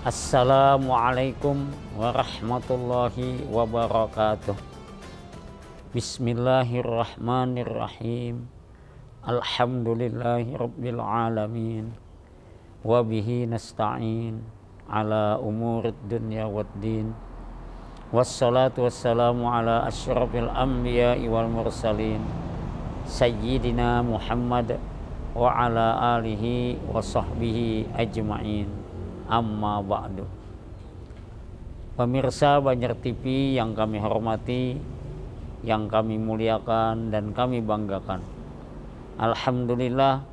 Assalamualaikum warahmatullahi wabarakatuh. Bismillahirrahmanirrahim. Alhamdulillahi rabbil alamin. Wabihi nasta'in ala umurid dunya waddin. Wassalatu wassalamu ala asyrafil anbiya'i wal mursalin Sayyidina Muhammad wa ala alihi wa sahbihi ajma'in. Amma ba'du. Pemirsa Banjar TV yang kami hormati, yang kami muliakan dan kami banggakan, alhamdulillah,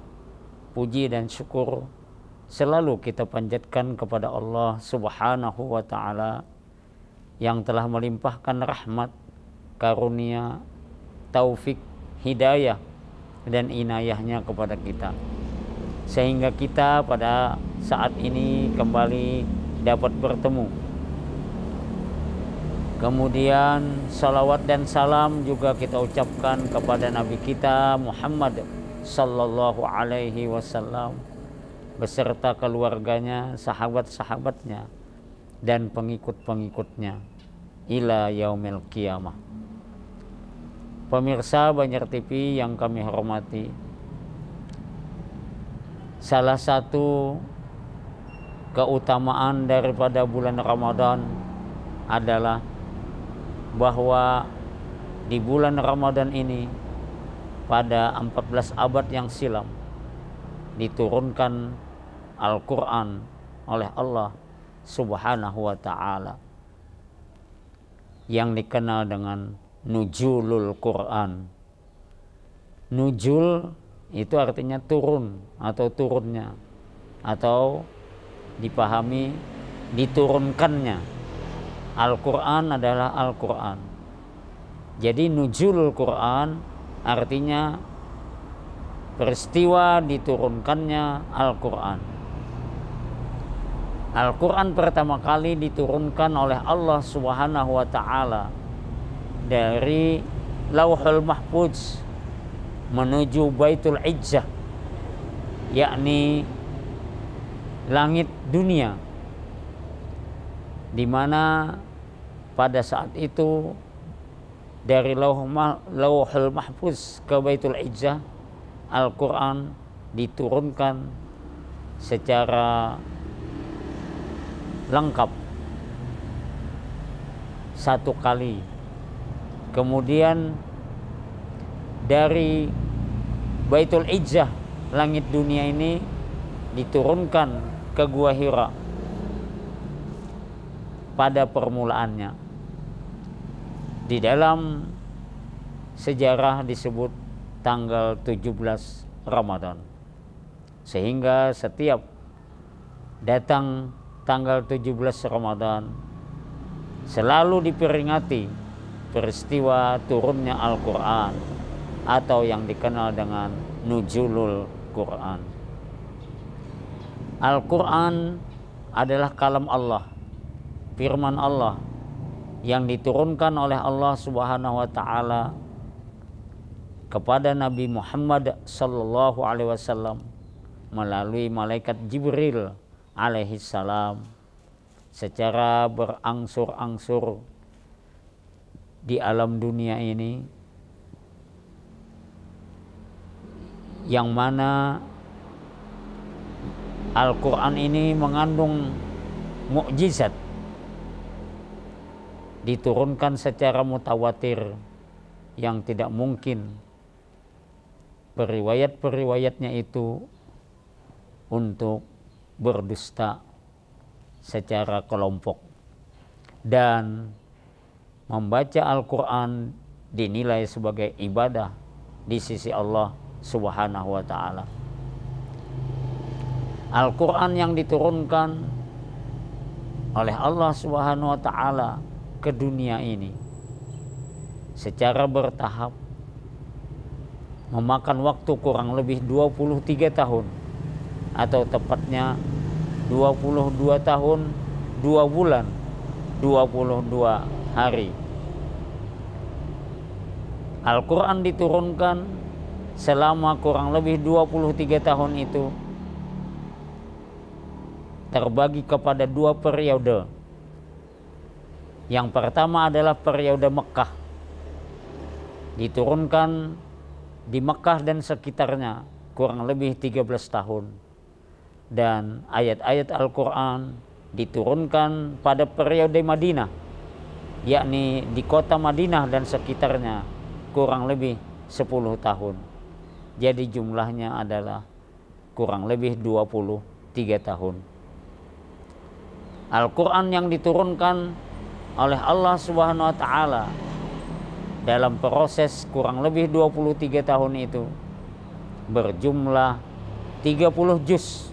puji dan syukur selalu kita panjatkan kepada Allah Subhanahu wa ta'ala yang telah melimpahkan rahmat, karunia, taufik, hidayah dan inayahnya kepada kita, sehingga kita pada saat ini kembali dapat bertemu. Kemudian salawat dan salam juga kita ucapkan kepada Nabi kita Muhammad sallallahu alaihi wasallam beserta keluarganya, sahabat-sahabatnya dan pengikut-pengikutnya ila yaumil qiyamah. Pemirsa Banjar TV yang kami hormati, salah satu keutamaan daripada bulan Ramadan adalah bahwa di bulan Ramadan ini pada 14 abad yang silam diturunkan Al-Quran oleh Allah Subhanahu wa ta'ala yang dikenal dengan Nuzulul Quran. Nuzul itu artinya turun atau turunnya, atau dipahami diturunkannya. Al-Quran adalah Al-Quran. Jadi Nuzulul Quran artinya peristiwa diturunkannya Al-Quran. Al-Quran pertama kali diturunkan oleh Allah Subhanahu wa ta'ala dari Lauhul Mahfuz menuju Baitul Izzah, yakni langit dunia, di mana pada saat itu dari Lauhul Mahfuz ke Baitul Izzah Al-Quran diturunkan secara lengkap satu kali. Kemudian dari Baitul Izzah, langit dunia ini, diturunkan ke Gua Hira pada permulaannya. Di dalam sejarah disebut tanggal 17 Ramadan. Sehingga setiap datang tanggal 17 Ramadan selalu diperingati peristiwa turunnya Al-Quran atau yang dikenal dengan Nuzulul Quran. Al-Quran adalah kalam Allah, firman Allah yang diturunkan oleh Allah Subhanahu wa ta'ala kepada Nabi Muhammad sallallahu alaihi wasallam melalui malaikat Jibril alaihi salam secara berangsur-angsur di alam dunia ini, yang mana Al-Quran ini mengandung mukjizat, diturunkan secara mutawatir yang tidak mungkin periwayat-periwayatnya itu untuk berdusta secara kelompok. Dan membaca Al-Quran dinilai sebagai ibadah di sisi Allah Subhanahu wa ta'ala. Al-Quran yang diturunkan oleh Allah Subhanahu wa ta'ala ke dunia ini secara bertahap memakan waktu kurang lebih 23 tahun, atau tepatnya 22 tahun 2 bulan 22 hari. Al-Quran diturunkan selama kurang lebih 23 tahun itu terbagi kepada dua periode. Yang pertama adalah periode Mekah, diturunkan di Mekah dan sekitarnya kurang lebih 13 tahun. Dan ayat-ayat Al-Quran diturunkan pada periode Madinah, yakni di kota Madinah dan sekitarnya kurang lebih 10 tahun. Jadi jumlahnya adalah kurang lebih 23 tahun. Al-Quran yang diturunkan oleh Allah Subhanahu wa Ta'ala dalam proses kurang lebih 23 tahun itu berjumlah 30 juz,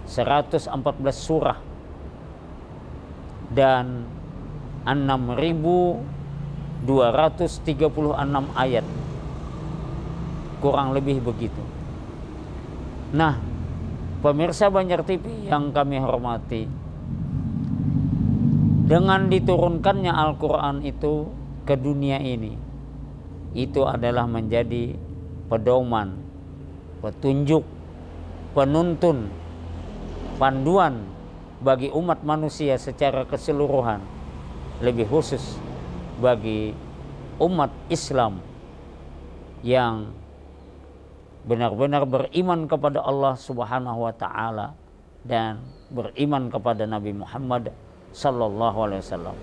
114 surah, dan 6.236 ayat, kurang lebih begitu. Nah, pemirsa Banjar TV yang kami hormati, dengan diturunkannya Al-Quran itu ke dunia ini, itu adalah menjadi pedoman, petunjuk, penuntun, panduan bagi umat manusia secara keseluruhan, lebih khusus bagi umat Islam yang benar-benar beriman kepada Allah Subhanahu wa Ta'ala dan beriman kepada Nabi Muhammad sallallahu alaihi wasallam.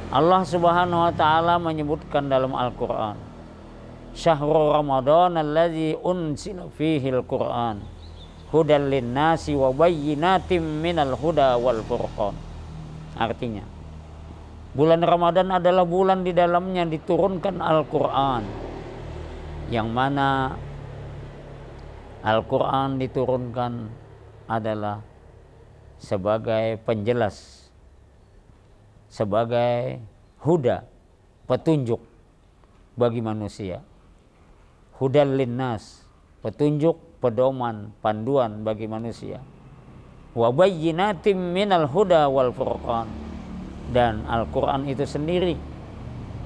Allah Subhanahu wa Ta'ala menyebutkan dalam Al-Quran, Syahrul Ramadan alladzi unzila fihi al-Quran hudal linnasi wa bayyinatim minal huda wal furqan. Artinya, bulan Ramadan adalah bulan di dalamnya diturunkan Al-Quran, yang mana Al-Quran diturunkan adalah sebagai penjelas, sebagai huda, petunjuk bagi manusia. Hudal linnas, petunjuk, pedoman, panduan bagi manusia. Wa bayyinatim minal huda wal furqan, dan Al-Quran itu sendiri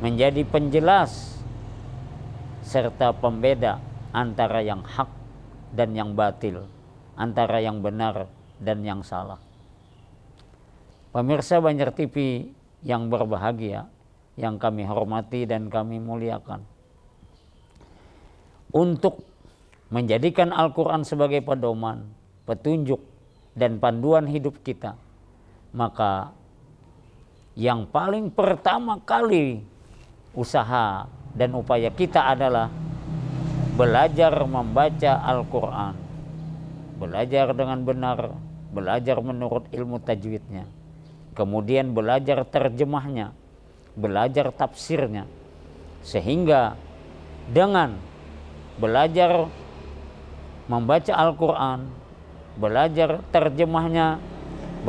menjadi penjelas serta pembeda antara yang hak dan yang batil, antara yang benar dan yang salah. Pemirsa Banjar TV yang berbahagia, yang kami hormati dan kami muliakan, untuk menjadikan Al-Quran sebagai pedoman, petunjuk, dan panduan hidup kita, maka yang paling pertama kali usaha dan upaya kita adalah belajar membaca Al-Quran, belajar dengan benar, belajar menurut ilmu tajwidnya, kemudian belajar terjemahnya, belajar tafsirnya, sehingga dengan belajar membaca Al-Quran, belajar terjemahnya,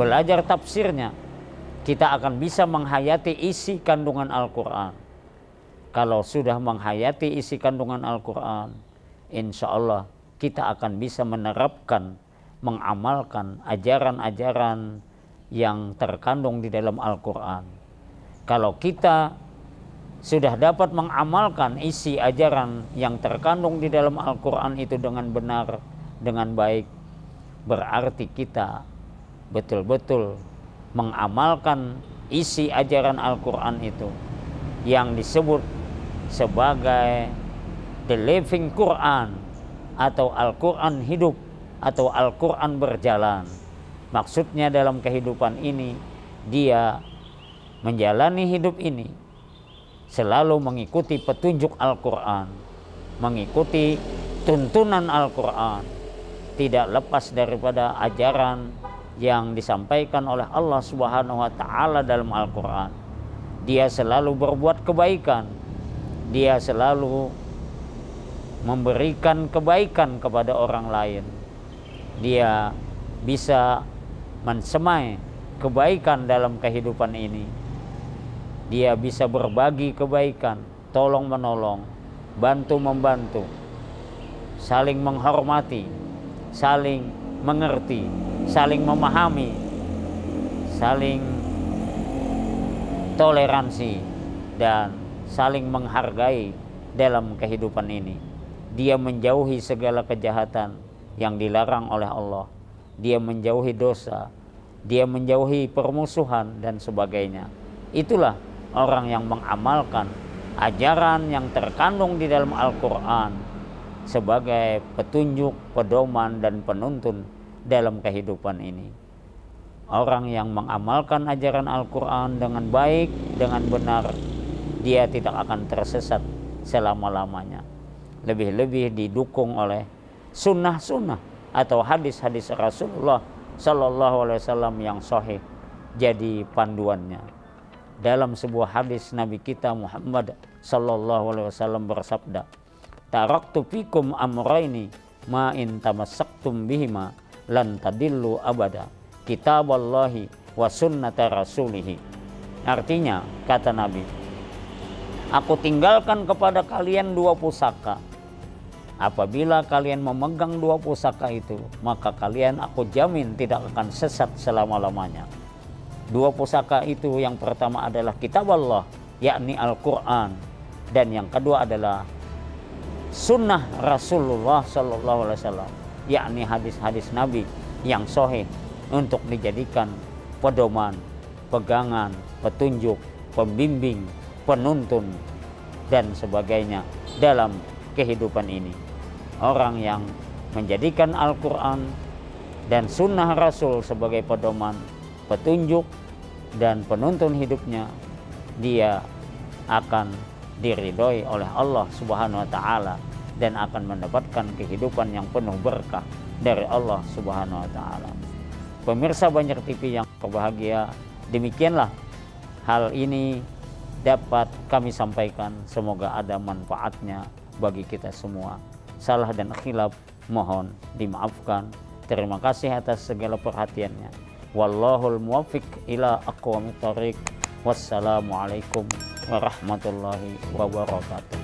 belajar tafsirnya, kita akan bisa menghayati isi kandungan Al-Quran. Kalau sudah menghayati isi kandungan Al-Quran, insya Allah kita akan bisa menerapkan, mengamalkan ajaran-ajaran yang terkandung di dalam Al-Quran. Kalau kita sudah dapat mengamalkan isi ajaran yang terkandung di dalam Al-Quran itu dengan benar, dengan baik, berarti kita betul-betul mengamalkan isi ajaran Al-Quran itu, yang disebut sebagai the living Quran atau Al-Quran hidup atau Al-Quran berjalan. Maksudnya dalam kehidupan ini, dia menjalani hidup ini selalu mengikuti petunjuk Al-Quran, mengikuti tuntunan Al-Quran, tidak lepas daripada ajaran yang disampaikan oleh Allah Subhanahu wa Ta'ala dalam Al-Quran. Dia selalu berbuat kebaikan, dia selalu memberikan kebaikan kepada orang lain, dia bisa mensemai kebaikan dalam kehidupan ini, dia bisa berbagi kebaikan, tolong menolong, bantu membantu, saling menghormati, saling mengerti, saling memahami, saling toleransi, dan saling menghargai dalam kehidupan ini. Dia menjauhi segala kejahatan yang dilarang oleh Allah, dia menjauhi dosa, dia menjauhi permusuhan dan sebagainya. Itulah orang yang mengamalkan ajaran yang terkandung di dalam Al-Quran sebagai petunjuk, pedoman, dan penuntun dalam kehidupan ini. Orang yang mengamalkan ajaran Al-Quran dengan baik, dengan benar, dia tidak akan tersesat selama-lamanya. Lebih-lebih didukung oleh sunnah-sunnah atau hadis-hadis Rasulullah Sallallahu Alaihi Wasallam yang sahih jadi panduannya. Dalam sebuah hadis Nabi kita Muhammad Sallallahu Alaihi Wasallam bersabda, "Taraktu fikum amraini ma in tamassaktum bihima lan tadillu abada, kitaballahi wa sunnata rasulihi." Artinya, kata Nabi, aku tinggalkan kepada kalian dua pusaka. Apabila kalian memegang dua pusaka itu, maka kalian aku jamin tidak akan sesat selama-lamanya. Dua pusaka itu yang pertama adalah kitab Allah, yakni Al-Quran, dan yang kedua adalah sunnah Rasulullah Sallallahu Alaihi Wasallam, yakni hadis-hadis Nabi yang sahih untuk dijadikan pedoman, pegangan, petunjuk, pembimbing, penuntun, dan sebagainya dalam kehidupan ini. Orang yang menjadikan Al-Quran dan sunnah Rasul sebagai pedoman, petunjuk, dan penuntun hidupnya, dia akan diridhoi oleh Allah Subhanahu wa Ta'ala dan akan mendapatkan kehidupan yang penuh berkah dari Allah Subhanahu wa Ta'ala. Pemirsa Banjar TV yang berbahagia, demikianlah hal ini dapat kami sampaikan. Semoga ada manfaatnya bagi kita semua. Salah dan khilaf mohon dimaafkan. Terima kasih atas segala perhatiannya. Wallahul muwaffiq ila aqwamit thoriq. Wassalamualaikum warahmatullahi wabarakatuh.